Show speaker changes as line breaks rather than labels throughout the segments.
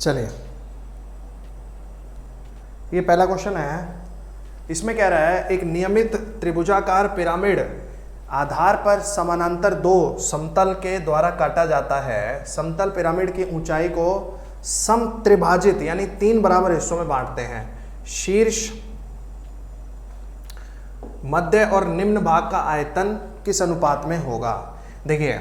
चलिए, ये पहला क्वेश्चन है। इसमें कह रहा है एक नियमित त्रिभुजाकार पिरामिड आधार पर समानांतर दो समतल के द्वारा काटा जाता है। समतल पिरामिड की ऊंचाई को समत्रिभाजित यानी 3 बराबर हिस्सों में बांटते हैं। शीर्ष, मध्य और निम्न भाग का आयतन किस अनुपात में होगा? देखिए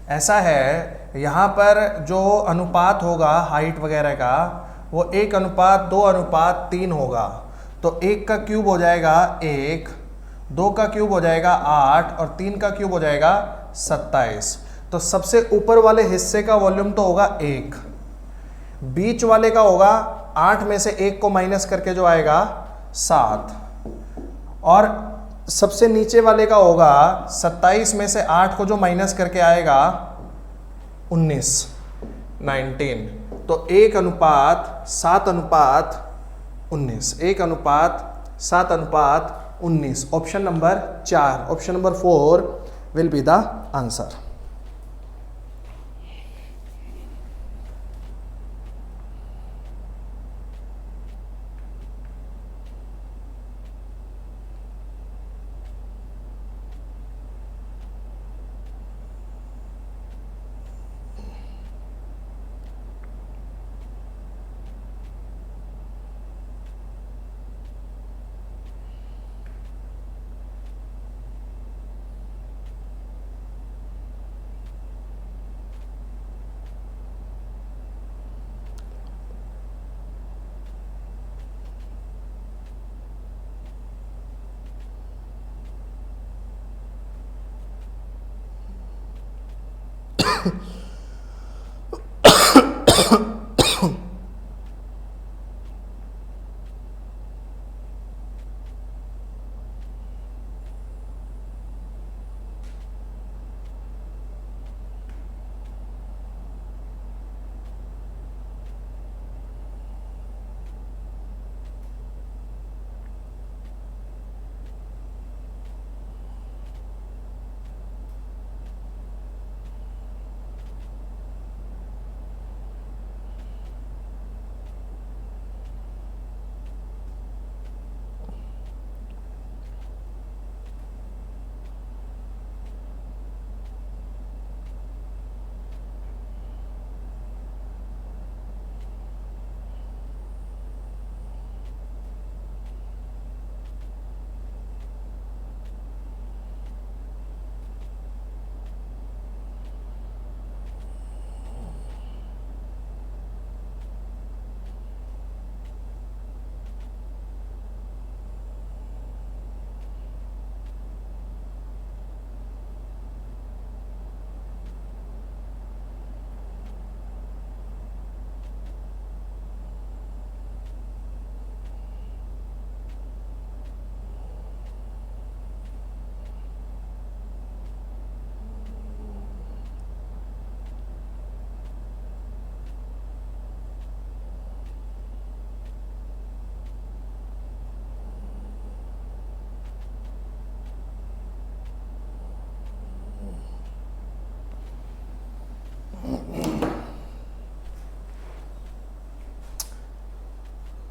ऐसा है, यहाँ पर जो अनुपात होगा हाइट वगैरह का वो 1:2:3 होगा। तो 1 का क्यूब हो जाएगा 1, 2 का क्यूब हो जाएगा 8 और 3 का क्यूब हो जाएगा 27। तो सबसे ऊपर वाले हिस्से का वॉल्यूम तो होगा 1, बीच वाले का होगा 8 में से 1 को माइनस करके जो आएगा 7, और सबसे नीचे वाले का होगा 27 में से 8 को जो माइनस करके आएगा 19। तो 1:7:19, 1:7:19। Option number 4, option number 4 will be the answer.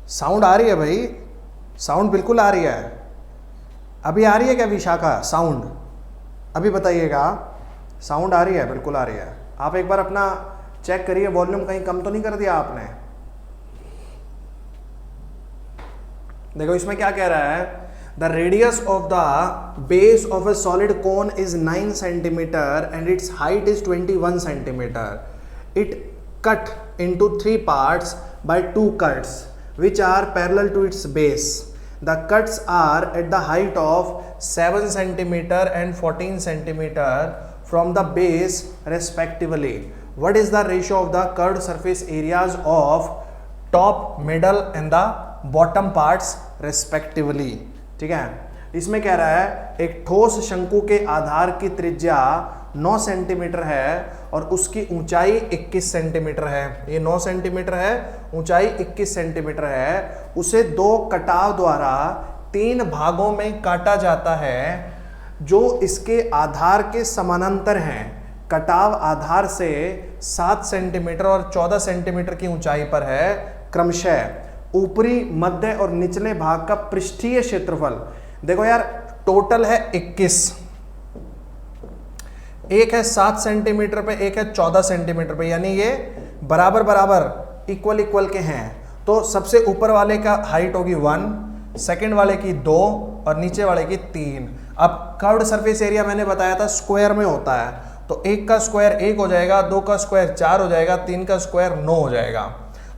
Sound आ रही है भाई? साउंड बिल्कुल आ रही है। अभी आ रही है क्या विशाखा साउंड? अभी बताइएगा। साउंड आ रही है? बिल्कुल आ रही है। आप एक बार अपना चेक करिए, वॉल्यूम कहीं कम तो नहीं कर दिया आपने? देखो इसमें क्या कह रहा है, the radius of the base of A solid cone is 9 centimetre and it's height is 21 centimetre. It cut into 3 parts by 2 cuts which are parallel to its base. The cuts are at the height of 7 centimeter and 14 centimeter from the base respectively. What is the ratio of the curved surface areas of top, middle and the bottom parts respectively? ठीक है, इसमें कह रहा है एक ठोस शंकु के आधार की त्रिज्या 9 सेंटीमीटर है और उसकी ऊंचाई 21 सेंटीमीटर है। ये 9 सेंटीमीटर है, ऊंचाई 21 सेंटीमीटर है। उसे 2 कटाव द्वारा 3 भागों में काटा जाता है जो इसके आधार के समानांतर हैं। कटाव आधार से 7 सेंटीमीटर और 14 सेंटीमीटर की ऊंचाई पर है। क्रमशः ऊपरी, मध्य और निचले भाग का पृष्ठीय क्षेत्रफल, देखो यार टोटल है 21, एक है 7 सेंटीमीटर पे, एक है 14 सेंटीमीटर पे, यानी ये बराबर बराबर इक्वल इक्वल के हैं। तो सबसे ऊपर वाले का हाइट होगी 1, सेकंड वाले की 2 और नीचे वाले की 3। अब कर्व्ड सरफेस एरिया मैंने बताया था स्क्वायर में होता है, तो एक का स्क्वायर 1 हो जाएगा, 2 का स्क्वायर 4 हो जाएगा, 3 का स्क्वायर 9 हो जाएगा।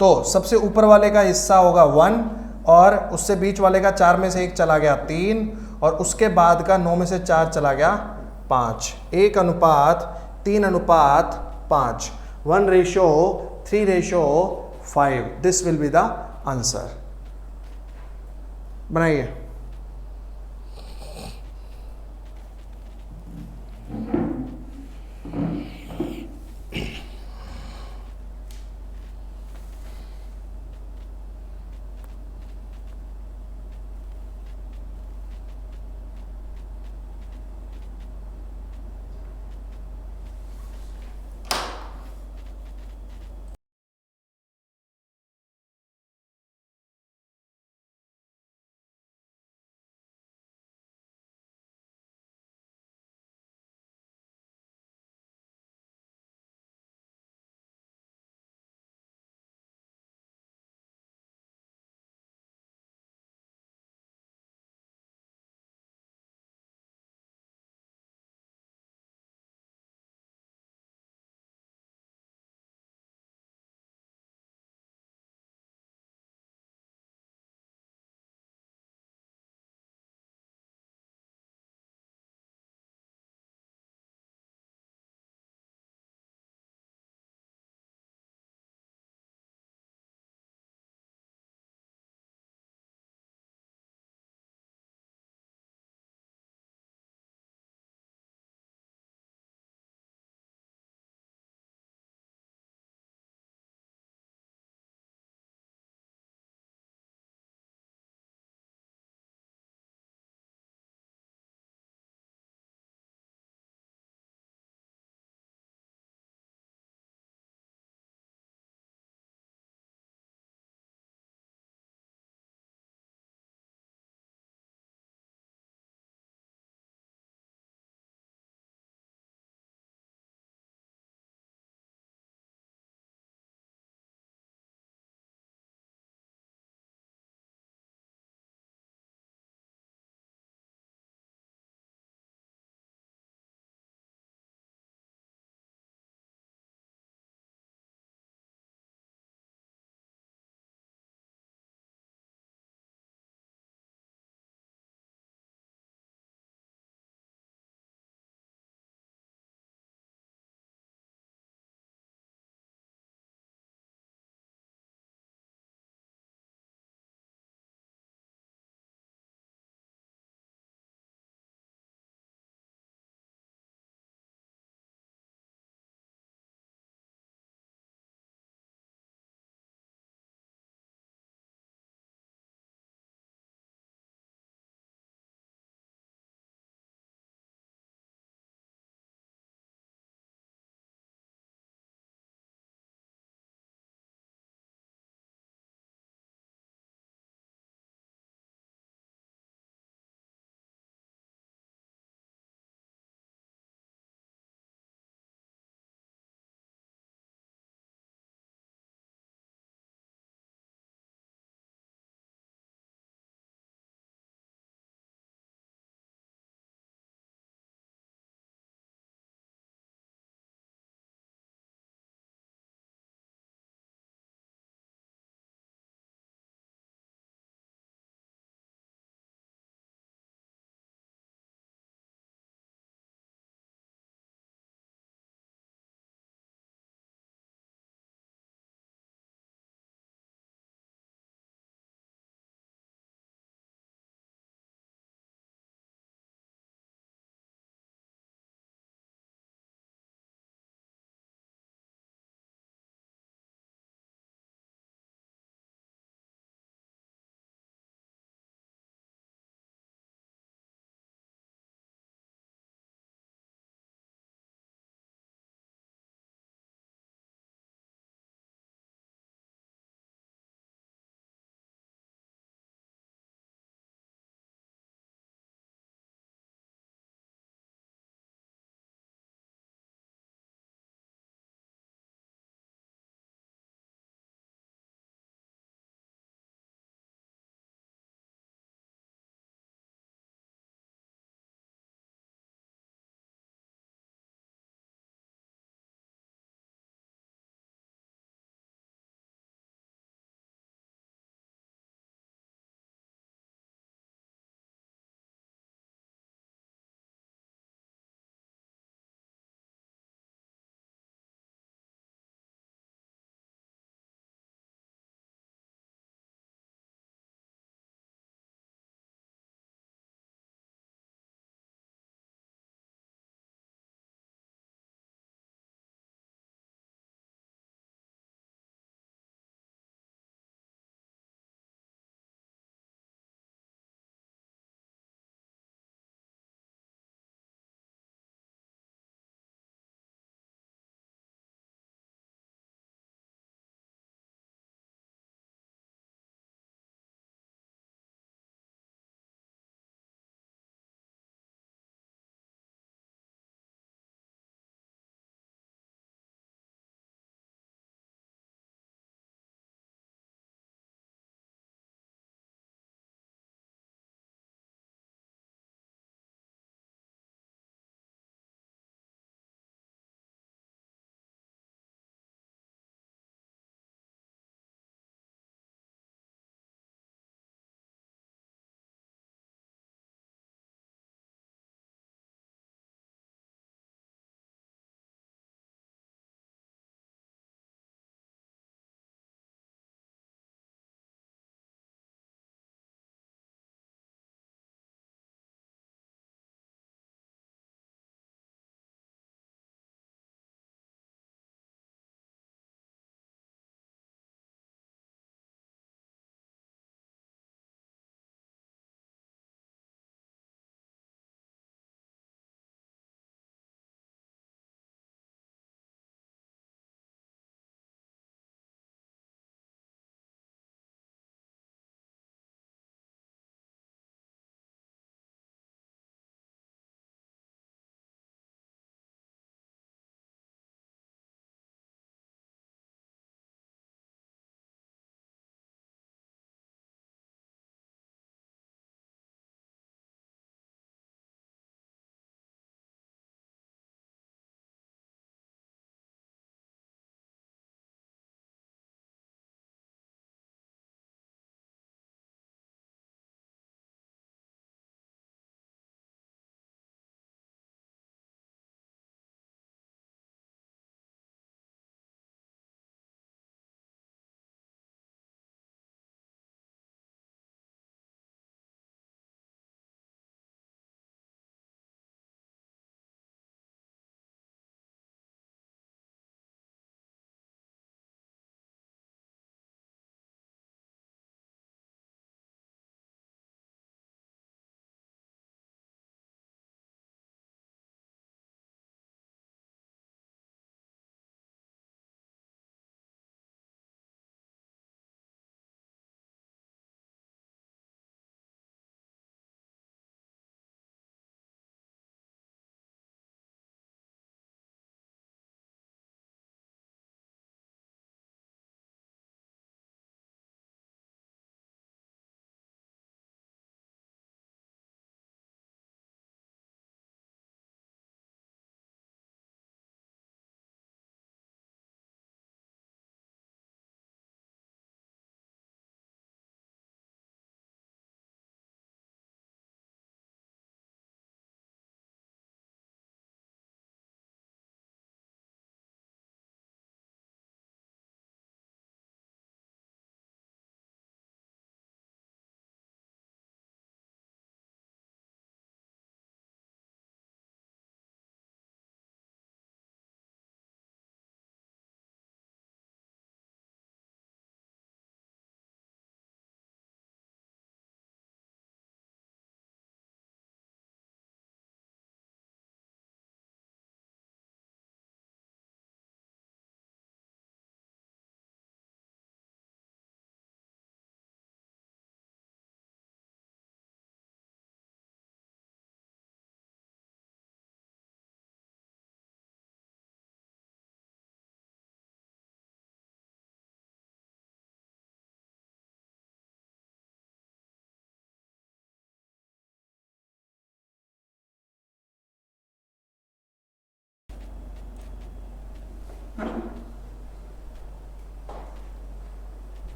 तो सबसे ऊपर वाले का हिस्सा होगा 1 और उससे बीच वाले का 4 में से 1 चला गया 3 और उसके बाद का 9 में से 4 चला गया 5। 1:3:5, 1:3:5। This will be the answer. बनाइए।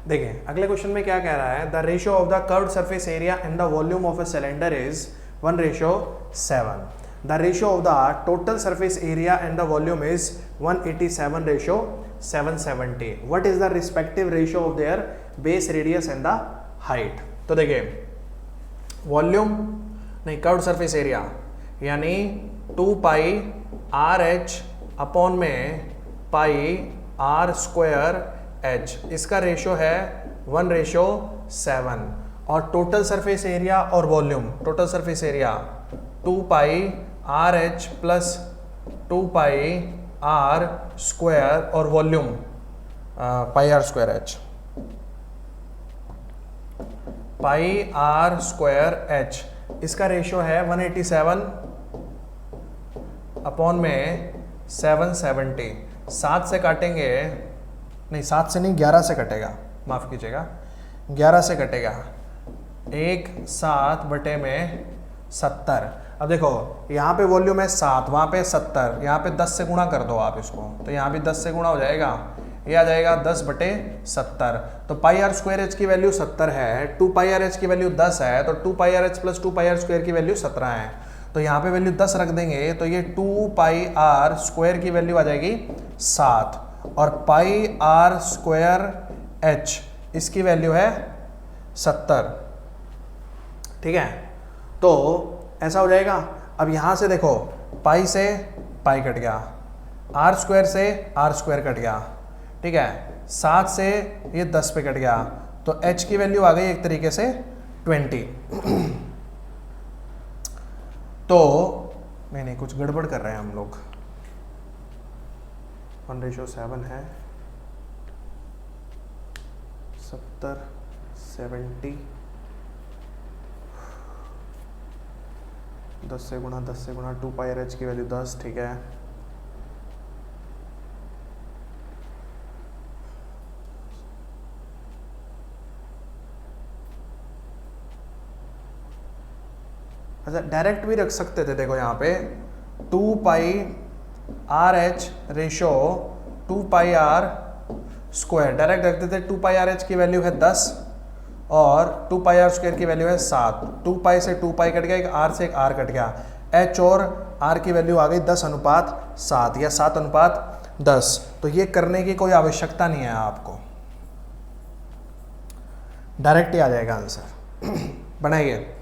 देखिए अगले क्वेश्चन में क्या कह रहा है, the ratio of the curved surface area and the volume of a cylinder is 1:7. The ratio of the total surface area and the volume is 187:770. What is the respective ratio of their base radius and the height? तो देखिए volume नहीं, curved surface area यानी 2 pi R H upon में pi R square H, इसका ratio है 1:7. और total surface area और volume, total surface area 2 pi R H plus 2 pi R square और volume pi R square H, pi R square H, इसका ratio है 187 upon में 770. 7 से काटेंगे, नहीं 7 से नहीं 11 से कटेगा, माफ़ कीजिएगा 11 से कटेगा, 1/7 में 70. अब देखो यहाँ पे वॉल्यूम है 7, वहाँ पे 70, यहाँ पे 10 से गुणा कर दो आप इसको, तो यहाँ भी 10 से गुणा हो जाएगा, ये आ जाएगा 10/70. तो पाई आर स्क्वायर एच की वैल्यू 70 है, 2 पाई आर एच की वैल्यू 10 है, तो 2 pi R H plus 2 pi R square की वैल्यू 17 है. तो यहाँ पे वैल्यू 10 रख देंगे तो ये 2 पाई आर स्क्वायर की वैल्यू आ जाएगी 7 और पाई आर स्क्वायर एच इसकी वैल्यू है 70. ठीक है, तो ऐसा हो जाएगा. अब यहाँ से देखो पाई से पाई कट गया, आर स्क्वायर से आर स्क्वायर कट गया, ठीक है, 7 से ये 10 पे कट गया, तो h की वैल्यू आ गई एक तरीके से 20. तो नहीं कुछ गड़बड़ कर रहे हैं हम लोग, 1:7 है, 70 70 10 से गुणा 2 पाई आर एच की वैल्यू 10. ठीक है, अच्छा डायरेक्ट भी रख सकते थे. देखो यहाँ पे 2 pi R H ratio 2 pi R square direct रखते थे. 2 पाई आर एच की वैल्यू है 10 और 2 पाई आर स्क्वायर की वैल्यू है 7. 2 पाई से 2 पाई कट गया, एक आर से एक आर कट गया, एच और आर की वैल्यू आ गई 10:7 या 7:10. तो ये करने की कोई आवश्यकता नहीं है आपको, डायरेक्ट ही आ जाएगा आंसर. बनाइए.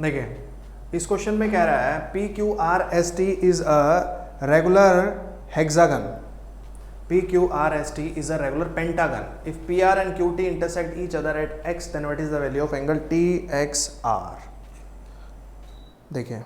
देखिए इस क्वेश्चन में कह रहा है P Q R S T is a regular hexagon, P Q R S T is a regular pentagon, if P R and Q T intersect each other at X then what is the value of angle T X R. देखिए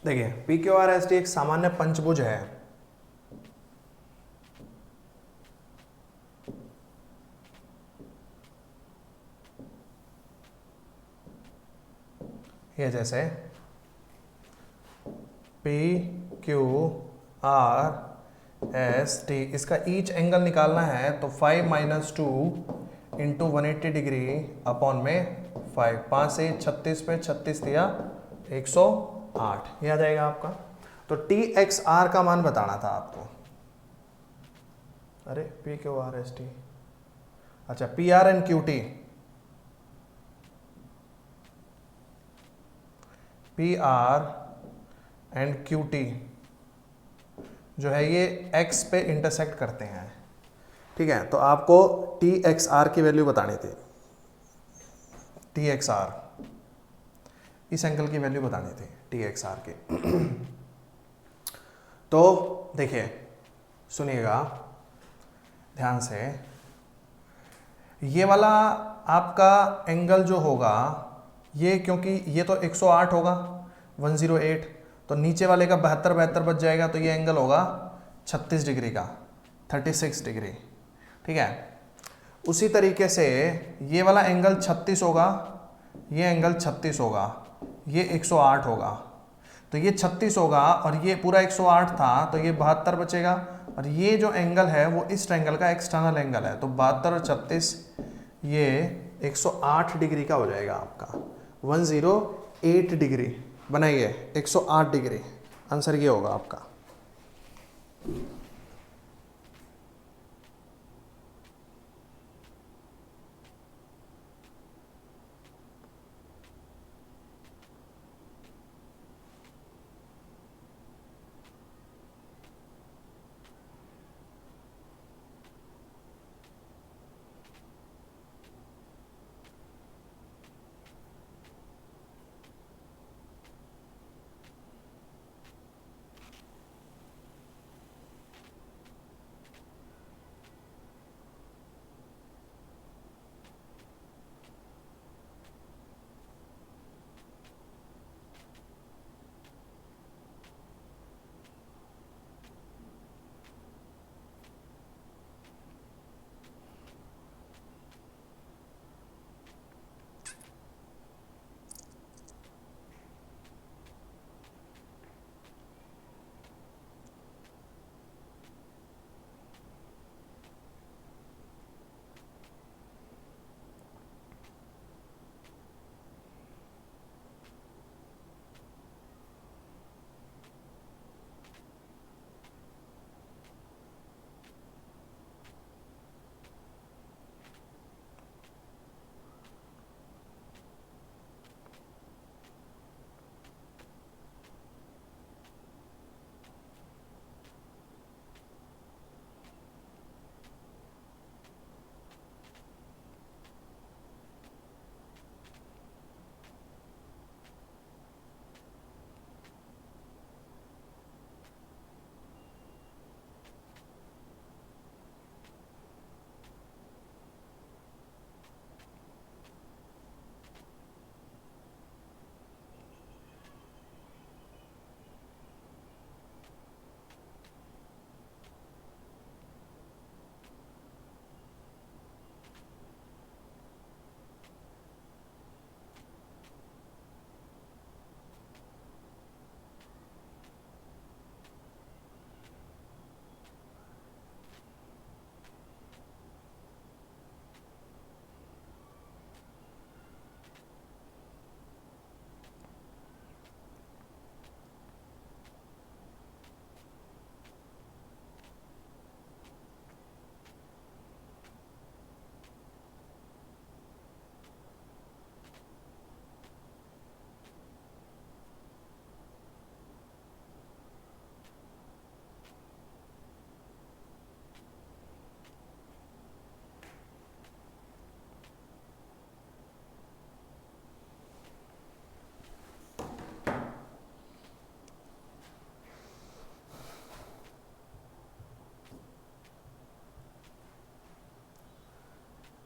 देखिए P Q R S T एक सामान्य पंचभुज है। ये जैसे P Q R S T, इसका each angle निकालना है तो 5 माइनस 2 इंटू 180 डिग्री अपॉन में 5, 5 से 36 पे 36 दिया 108, यह आ जाएगा आपका। तो टी एक्स आर का मान बताना था आपको। अरे P Q R S T, अच्छा P R and Q T, P R and Q T जो है ये x पे इंटरसेक्ट करते हैं, ठीक है। तो आपको टी एक्स आर की वैल्यू बतानी थी, टी एक्स आर, इस एंगल की वैल्यू बतानी थी टी एक्स आर की। तो देखिए सुनिएगा ध्यान से, ये वाला आपका एंगल जो होगा ये, क्योंकि ये तो 108 होगा 108, तो नीचे वाले का 72 72 बच जाएगा, तो ये एंगल होगा 36 डिग्री का, 36 डिग्री, ठीक है। उसी तरीके से ये वाला एंगल 36 होगा, ये एंगल 36 होगा, ये 108 होगा, तो ये 36 होगा और ये पूरा 108 था तो ये 72 बचेगा, और ये जो एंगल है वो इस ट्रायंगल का एक्सटर्नल एंगल है, तो 72 और 36 ये 108 डिग्री का हो जाएगा आपका, 108 डिग्री बनाइए, 108 डिग्री, आंसर ये होगा आपका।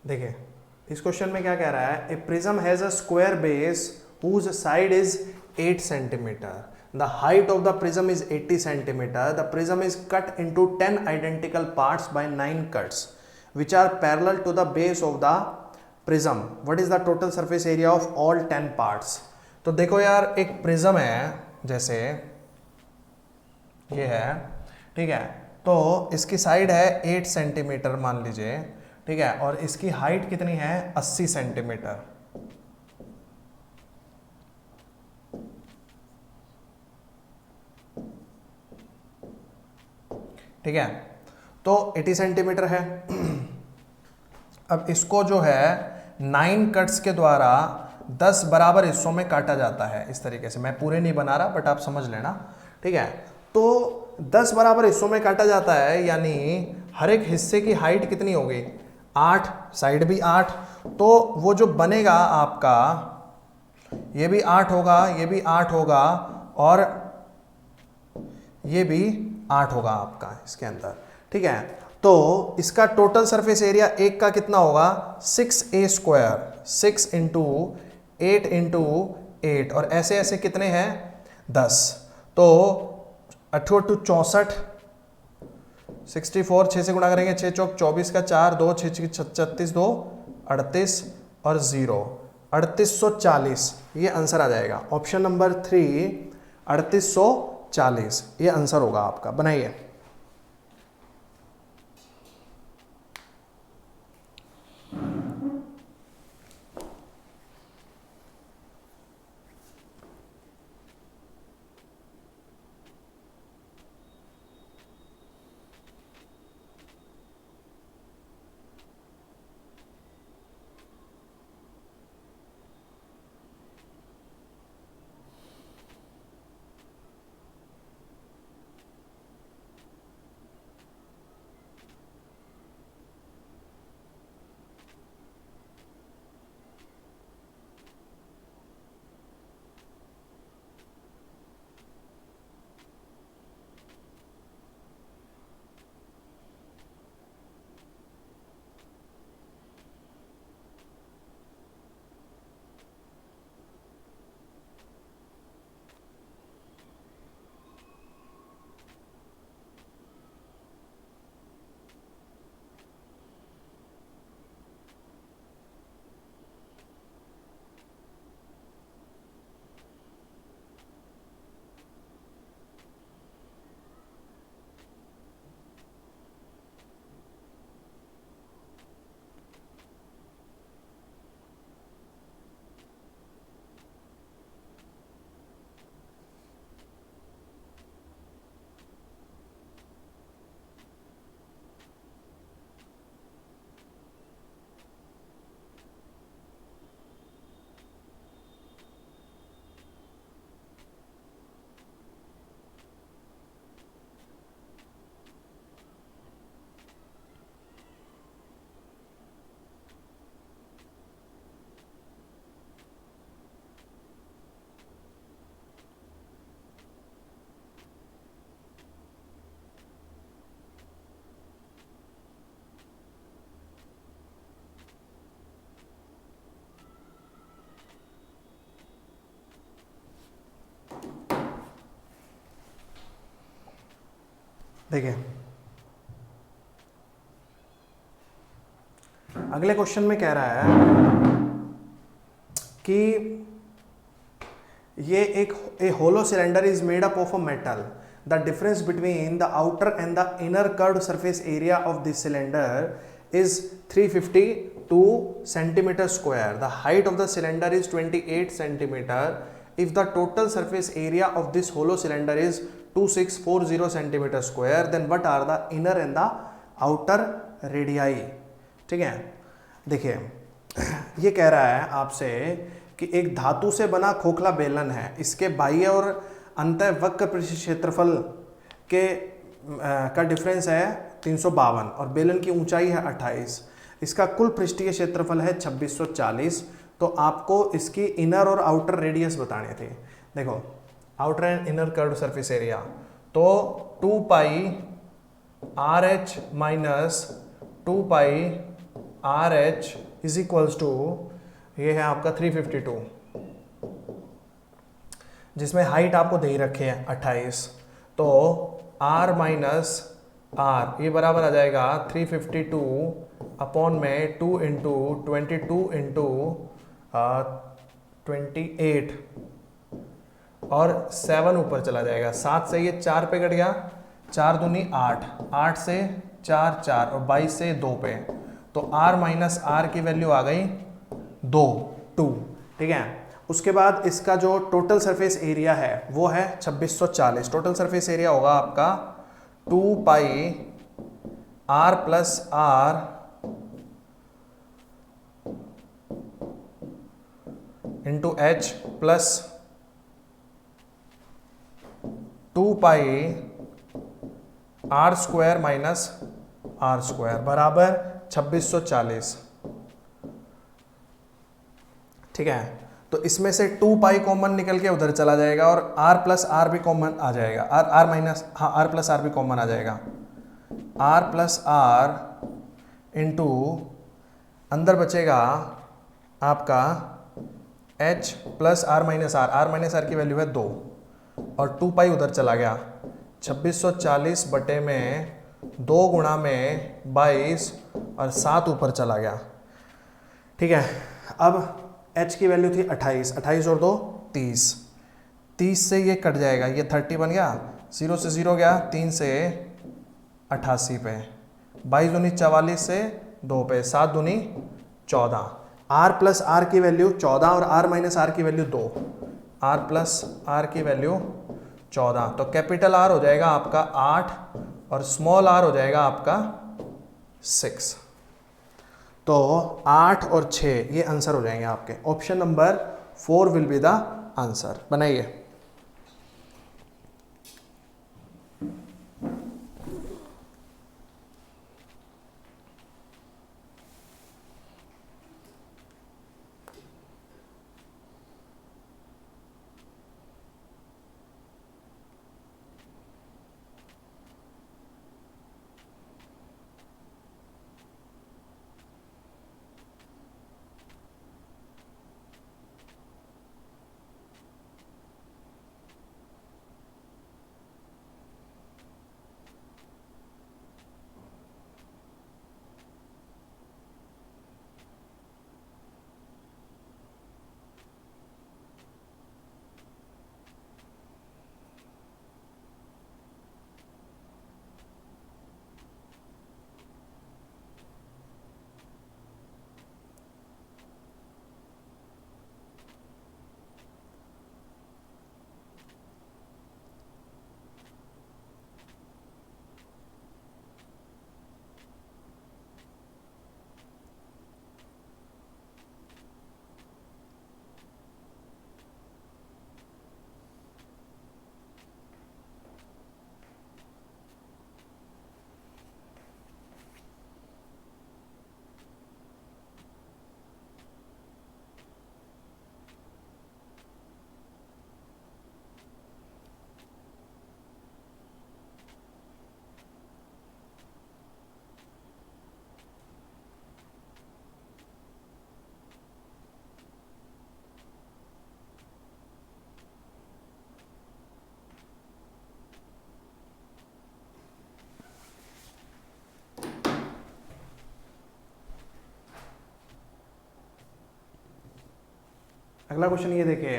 देखिए इस क्वेश्चन में क्या कह रहा है, a prism has a square base whose side is 8 centimetre, the height of the prism is 80 centimetre, the prism is cut into 10 identical parts by 9 cuts which are parallel to the base of the prism. What is the total surface area of all 10 parts? तो देखो यार, एक prism है, जैसे ये है, ठीक है, तो इसकी साइड है 8 सेंटीमीटर मान लीजिए, ठीक है, और इसकी हाइट कितनी है 80 सेंटीमीटर, ठीक है, तो 80 सेंटीमीटर है। अब इसको जो है 9 कट्स के द्वारा 10 बराबर हिस्सों में काटा जाता है। इस तरीके से, मैं पूरे नहीं बना रहा बट आप समझ लेना, ठीक है। तो 10 बराबर हिस्सों में काटा जाता है, यानी हर एक हिस्से की हाइट कितनी होगी 8, साइड भी 8, तो वो जो बनेगा आपका ये भी 8 होगा, ये भी 8 होगा और ये भी 8 होगा आपका इसके अंदर, ठीक है। तो इसका टोटल सरफेस एरिया एक का कितना होगा 6a स्क्वायर, 6 इंटू 8 इंटू 8, और ऐसे ऐसे कितने हैं 10, तो 8 8 64, 64 6 से गुणा करेंगे, 6 चौक 24 का 4, 2 6 36, 2 38 और 0 3840, ये आंसर आ जाएगा। ऑप्शन नंबर 3 3840 ये आंसर होगा आपका। बनाइए। देखिए अगले क्वेश्चन में कह रहा है कि ये एक hollow cylinder is made up of a metal, the difference between the outer and the inner curved surface area of this cylinder is 352 centimeter square, the height of the cylinder is 28 centimeter, if the total surface area of this hollow cylinder is 2640 centimeter square, then what are the inner and the outer radii? ठीक है, देखिए ये कह रहा है आपसे कि एक धातु से बना खोखला बेलन है, इसके बाह्य और अंतःवक्र पृष्ठ क्षेत्रफल के का डिफरेंस है 352 और बेलन की ऊंचाई है 28, इसका कुल पृष्ठीय क्षेत्रफल है 2640। तो आपको इसकी इनर और आउटर रेडियस बताने थे। देखो outer and inner curved surface area, तो 2 pi R H minus 2 pi R H is equals to, ये है आपका 352, जिसमें हाइट आपको दे ही रखे हैं 28, तो r माइनस आर ये बराबर आ जाएगा 352 अपॉन में 2 इंटू 22 इंटू 28 और 7 ऊपर चला जाएगा, 7 से ये 4 पे कट गया, 4 दूनी 8, 8 से 4 4 और 22 से 2 पे, तो r माइनस आर की वैल्यू आ गई 2, ठीक है। उसके बाद इसका जो टोटल सरफेस एरिया है वो है 2640। टोटल सरफेस एरिया होगा आपका 2 pi r plus R into H plus 2 pi R square minus R square बराबर 2640, ठीक है। तो इसमें से 2 पाई कॉमन निकल के उधर चला जाएगा और r प्लस आर भी कॉमन आ जाएगा, r minus r plus R भी कॉमन आ जाएगा, r प्लस आर इंटू अंदर बचेगा आपका h plus R minus R की वैल्यू है 2 और 2 पाई उधर चला गया, 2640 बटे में 2 गुणा में 22 और 7 ऊपर चला गया, ठीक है। अब h की वैल्यू थी 28, 28 और 2 30, 30 से ये कट जाएगा, ये 30 बन गया, 0 से 0 गया, 3 से 88 पे, 22 दूनी 44 से 2 पे, 7 दूनी 14, r प्लस आर की वैल्यू 14 और r माइनस आर की वैल्यू 2, r प्लस आर की वैल्यू 14, तो कैपिटल R हो जाएगा आपका 8 और स्मॉल r हो जाएगा आपका 6, तो 8 और 6 ये आंसर हो जाएंगे आपके। Option number 4 will be the answer. बनाइए। अगला क्वेश्चन ये देखिए,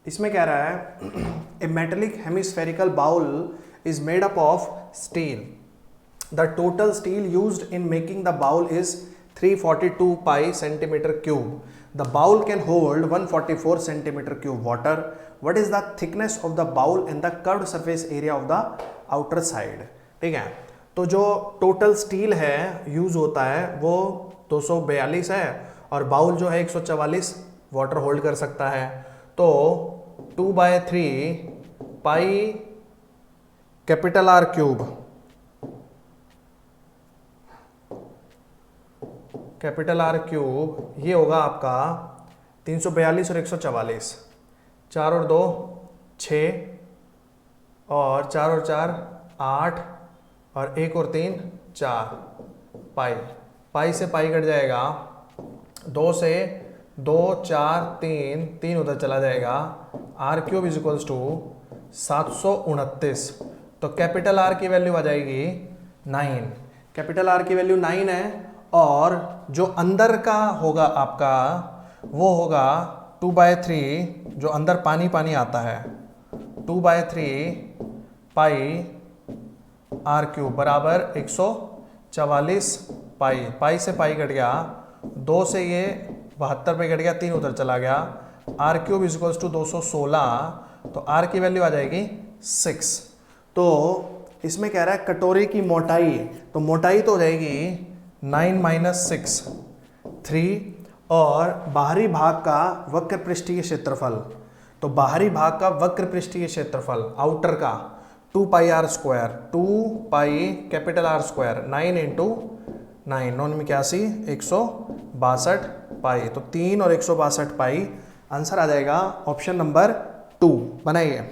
इसमें कह रहा है a metallic hemispherical bowl is made up of steel, the total steel used in making the bowl is 342 pi centimetre cube, the bowl can hold 144 centimetre cube water, what is the thickness of the bowl and the curved surface area of the outer side. ठीक है, तो जो total steel है use होता है वो 242 है और बाउल जो है 144 वाटर होल्ड कर सकता है, तो 2/3 पाई capital are cube, capital R cube ये होगा आपका 342 और 144, 4 और 2 6 और 4 और 4 8 और 1 और 3 4 पाई, पाई से पाई कट जाएगा, 2 से 2 4 3 3 उधर चला जाएगा, R cube is equals to 729। तो कैपिटल आर की वैल्यू आ जाएगी 9, कैपिटल आर की वैल्यू 9 है, और जो अंदर का होगा आपका वो होगा 2/3, जो अंदर पानी पानी आता है 2/3 पाई आर क्यूब बराबर 144 पाई, पाई से पाई कट गया, 2 से ये 72 पे कट गया, 3 उधर चला गया, R cube is equals to 216, तो आर की वैल्यू आ जाएगी 6। तो इसमें कह रहा है कटोरे की मोटाई, तो मोटाई तो हो जाएगी 9 - 6 3, और बाहरी भाग का वक्र पृष्ठीय क्षेत्रफल, तो बाहरी भाग का वक्र पृष्ठीय क्षेत्रफल आउटर का 2 pi R square, 2 pi capital R square, 9 × 9 9 में 81 162 पाई, तो 3 और 162 पाई, आंसर आ जाएगा ऑप्शन नंबर 2। बनाइए।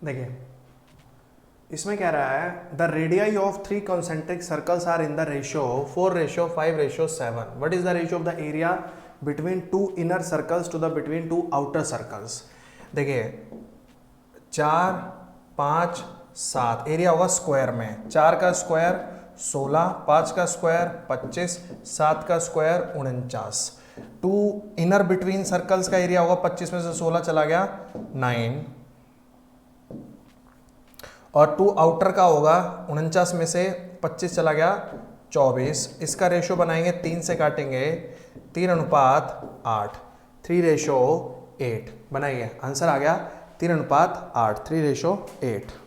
देखिए इसमें कह रहा है the radii of 3 concentric circles are in the ratio 4:5:7. What is the ratio of the area between 2 inner circles to the between 2 outer circles. देखिए 4 5 7 एरिया होगा स्क्वायर में. 4 का स्क्वायर 16, 5 का स्क्वायर 25, 7 का स्क्वायर 49. 2 इनर बिटवीन सर्कल्स का area होगा 25 में से 16 चला गया 9, और 2 आउटर का होगा 49 में से 25 चला गया 24. इसका रेशो बनाएंगे 3 से काटेंगे 3:8, 3:8 बनाइए. आंसर आ गया 3:8, 3:8.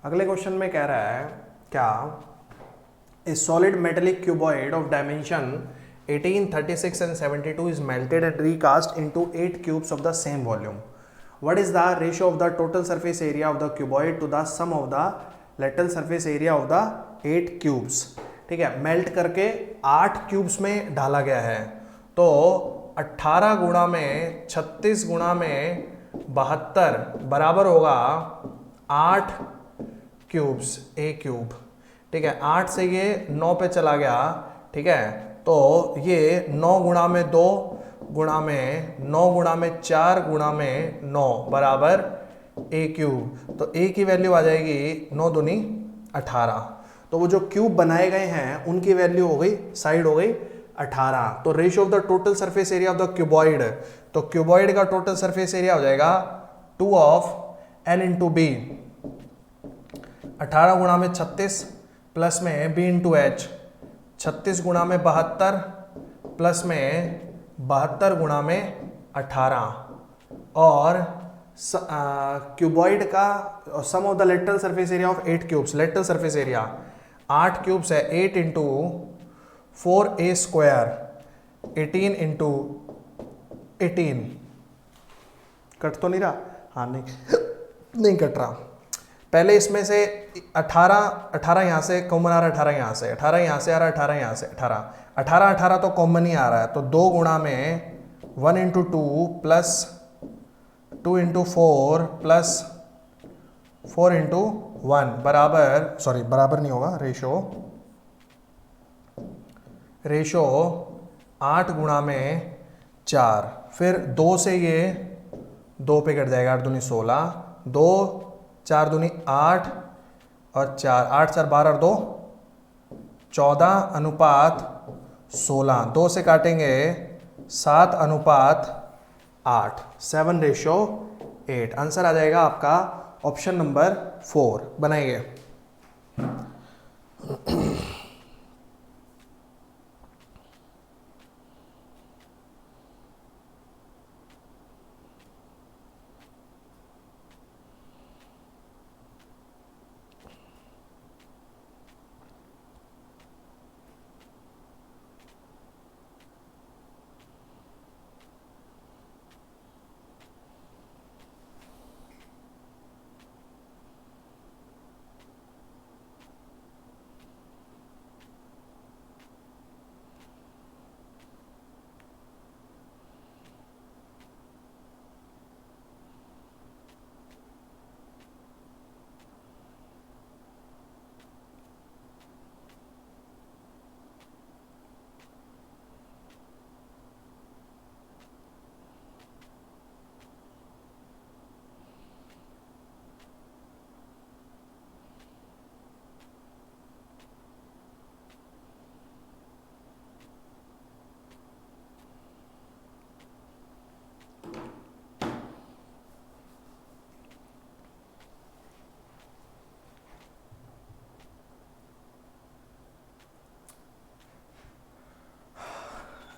अगले क्वेश्चन में कह रहा है क्या ए solid metallic cuboid of dimension 18, 36 and 72 is melted and recast into 8 cubes of the same volume. What is the ratio of the total surface area of the cuboid to the sum of the lateral surface area of the 8 cubes? ठीक है, melt करके 8 cubes में डाला गया है. तो 18 गुणा में 36 गुणा में 72 बराबर होगा 8 क्यूब्स, ए क्यूब. ठीक है, 8 से ये 9 पे चला गया. ठीक है, तो ये 9 गुणा में 2 गुणा में 9 गुणा में 4 गुणा में 9 बराबर ए क्यूब. तो ए की वैल्यू आ जाएगी 9 दूनी 18. तो वो जो क्यूब बनाए गए हैं उनकी वैल्यू हो गई, साइड हो गई 18. तो ratio of the total surface area of the cuboid, तो क्यूबॉइड का टोटल सरफेस एरिया हो जाएगा 2 ऑफ एन इंटू बी. 18 गुणा में 36 प्लस में बी इंटू एच, 36 गुणा में 72 प्लस में 72 गुणा में 18. और क्यूबॉइड का sum of the lateral surface area of 8 cubes, lateral surface area 8 cubes है 8 इंटू 4a², 18 इंटू 18. कट तो नहीं रहा? हाँ नहीं कट रहा. पहले इसमें से 18 यहाँ से कॉमन आ रहा है, 18 यहाँ से, 18 यहाँ से आ रहा है, 18 यहाँ से, 18 तो कॉमन ही आ रहा है. तो 2 गुणा में 1 into 2 plus 2 into 4 plus 4 into 1 बराबर, सॉरी बराबर नहीं होगा, रेशो 8 गुणा में 4. फिर 2 से ये 2 पे कट जाएगा, 8 दूनी 16, 2 4 दूनी 8 और 4, 8 4 12 और 2 14 अनुपात 16. 2 से काटेंगे 7 अनुपात 8, 7:8. आंसर आ जाएगा आपका ऑप्शन नंबर 4. बनाइए.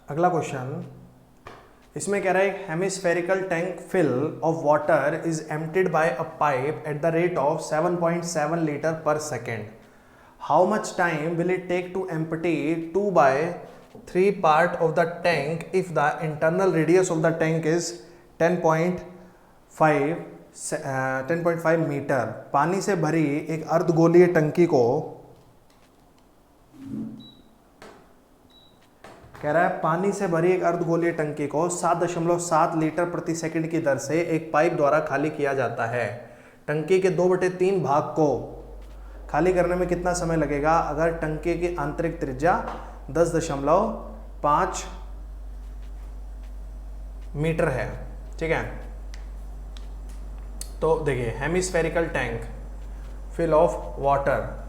अगला क्वेश्चन इसमें कह रहा है hemispherical tank fill of water is emptied by a pipe at the rate of 7.7 litre पर second. How much time will it take to empty 2 by 3 part of the tank if the internal radius of the tank is 10.5 metre. पानी से भरी एक अर्धगोलीय टंकी को, कह रहा है पानी से भरी एक अर्धगोलीय टंकी को 7.7 लीटर प्रति सेकंड की दर से एक पाइप द्वारा खाली किया जाता है। टंकी के 2/3 भाग को खाली करने में कितना समय लगेगा अगर टंकी की आंतरिक त्रिज्या 10.5 मीटर है। ठीक है, तो देखिए hemispherical tank fill of water,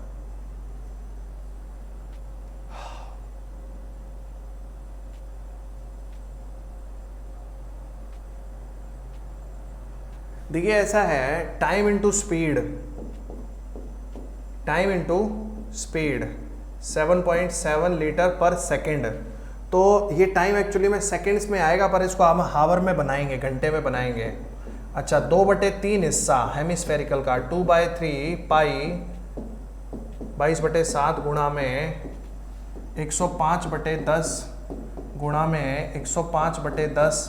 देखिए ऐसा है, टाइम इनटू स्पीड, 7.7 लीटर पर सेकेंड। तो ये टाइम एक्चुअली में सेकेंड्स में आएगा, पर इसको हम हावर में बनाएंगे, घंटे में बनाएंगे। अच्छा, 2/3 हिस्सा हेमिस्फेरिकल का 2/3 पाई 22/7 गुणा में 105/10 गुणा में 105/10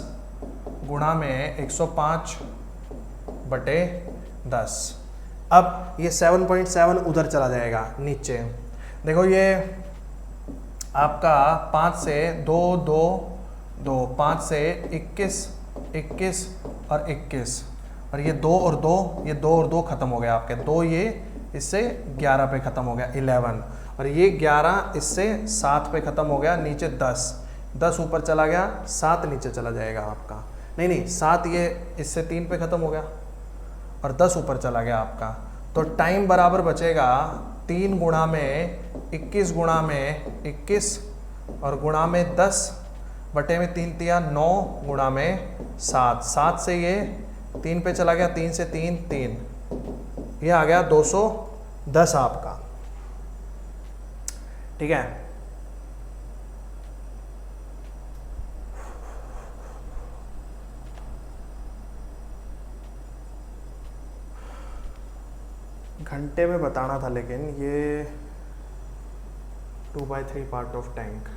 गुणा में 105/10। अब ये 7.7 उधर चला जाएगा नीचे। देखो ये आपका 5 से 2 2 2 5 से 21 21 और 21, और ये 2 और 2, ये 2 और 2 खत्म हो गया आपके 2, ये इससे 11 पे खत्म हो गया 11, और ये 11 इससे 7 पे खत्म हो गया, नीचे 10 ऊपर चला गया, 7 नीचे चला जाएगा आपका, नहीं 7 ये इससे 3 पे खत्म हो गया और 10 ऊपर चला गया आपका। तो टाइम बराबर बचेगा 3 गुणा में 21 गुणा में 21 और गुणा में 10 बटे में 3 तिया 9 गुणा में 7 से ये 3 पे चला गया, 3 से 3 3, ये आ गया 210 आपका। ठीक है, घंटे में बताना था, लेकिन ये 2/3 part of tank.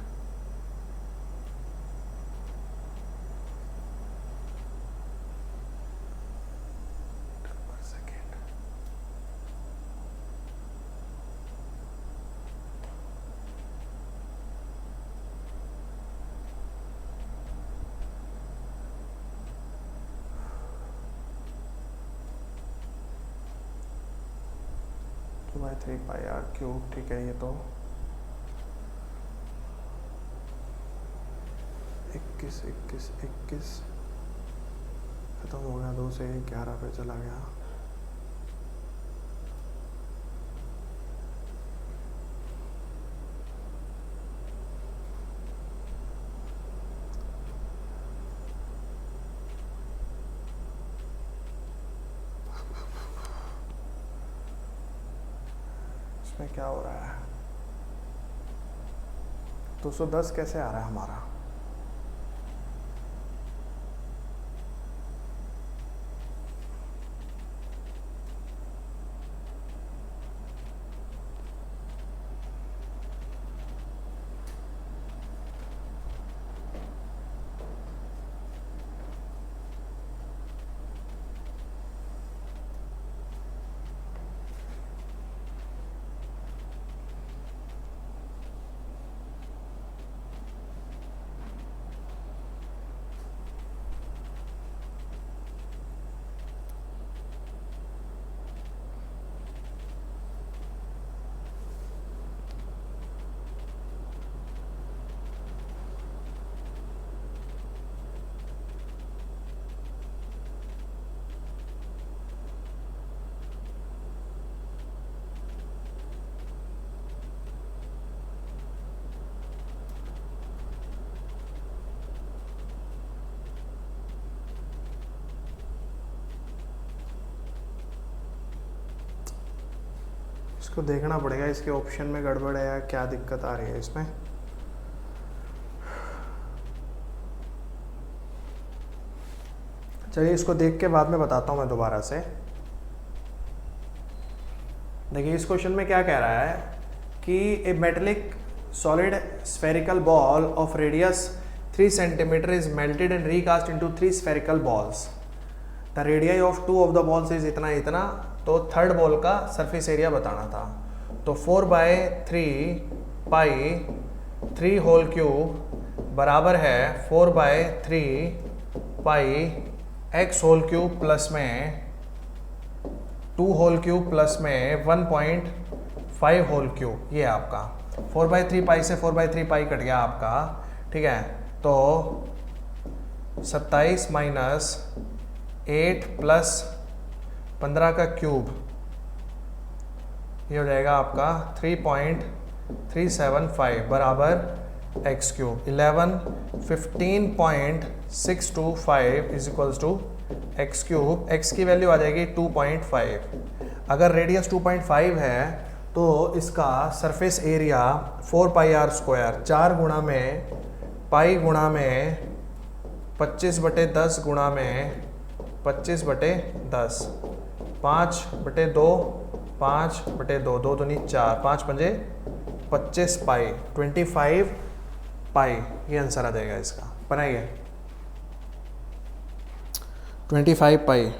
By 3 pi R cube. ठीक है, ये तो 21 21 21 खत्म हो गया, 2 से 11 पे चला गया। इसमें क्या हो रहा है, 210 कैसे आ रहा है हमारा? इसको देखना पड़ेगा, इसके ऑप्शन में गड़बड़ है या क्या दिक्कत आ रही है इसमें। चलिए इसको देख के बाद में बताता हूँ मैं दोबारा से। देखिए इस क्वेश्चन में क्या कह रहा है कि ए metallic solid spherical ball of radius 3 centimeter is melted and recast into 3 spherical balls. The radii of 2 of the balls is इतना इतना, तो थर्ड बॉल का सरफेस एरिया बताना था. तो 4/3 पाई 3 होल क्यूब बराबर है 4/3 पाई x होल क्यूब प्लस में 2 होल क्यूब प्लस में 1.5 होल क्यूब. ये आपका 4/3 पाई से 4/3 पाई कट गया आपका. ठीक है, तो 27 माइनस 8 प्लस 15 का क्यूब, ये हो जाएगा आपका 3.375 बराबर x cube. 15.625 is equals to x cube. x की वैल्यू आ जाएगी 2.5. अगर रेडियस 2.5 है तो इसका सरफेस एरिया 4πr², 4 गुणा में पाई गुणा में 25/10 गुणा में 25/10, 5/2, 5/2, 2 दूनी 4, 5 पंजे 25 पाई, 25 पाई. ये आंसर आ जाएगा इसका. बनाइए 25 पाई.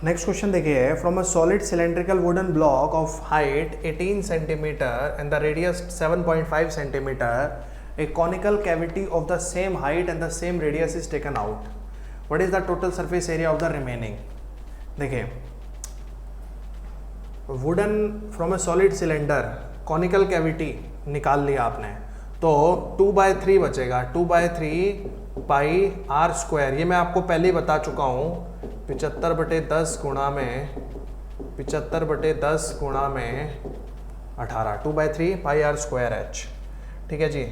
नेक्स्ट क्वेश्चन देखिए. From a solid cylindrical wooden block of height 18 centimetre and the radius 7.5 centimetre, a conical cavity of the same height and the same radius is taken out. What is the total surface area of the remaining. देखिए, wooden from a solid cylinder conical cavity निकाल लिया आपने, तो 2/3 बचेगा. 2/3 पाई r². ये मैं आपको पहले ही बता चुका हूँ. 75/10 गुणा में 75/10 गुणा में 18. 2/3 पाई r²h. ठीक है जी.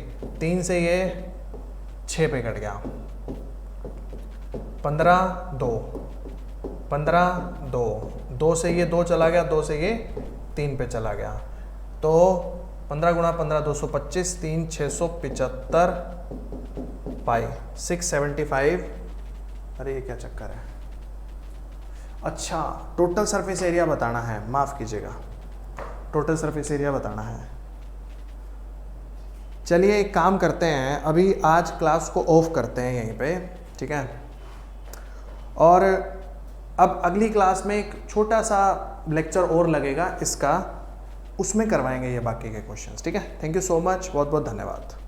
3 से ये 6 पे कट गया. 15 2 2 से ये 2 चला गया, 2 से ये 3 पे चला गया. तो 15 गुणा 15 225, 3 675 पाई 675. अरे ये क्या चक्कर है. अच्छा, टोटल सरफेस एरिया बताना है. माफ़ कीजिएगा, टोटल सरफेस एरिया बताना है. चलिए एक काम करते हैं, अभी आज क्लास को ऑफ करते हैं यहीं पे. ठीक है, और अब अगली क्लास में एक छोटा सा लेक्चर और लगेगा इसका, उसमें करवाएंगे ये बाकी के क्वेश्चंस. ठीक है, थैंक यू सो मच, बहुत बहुत धन्यवाद.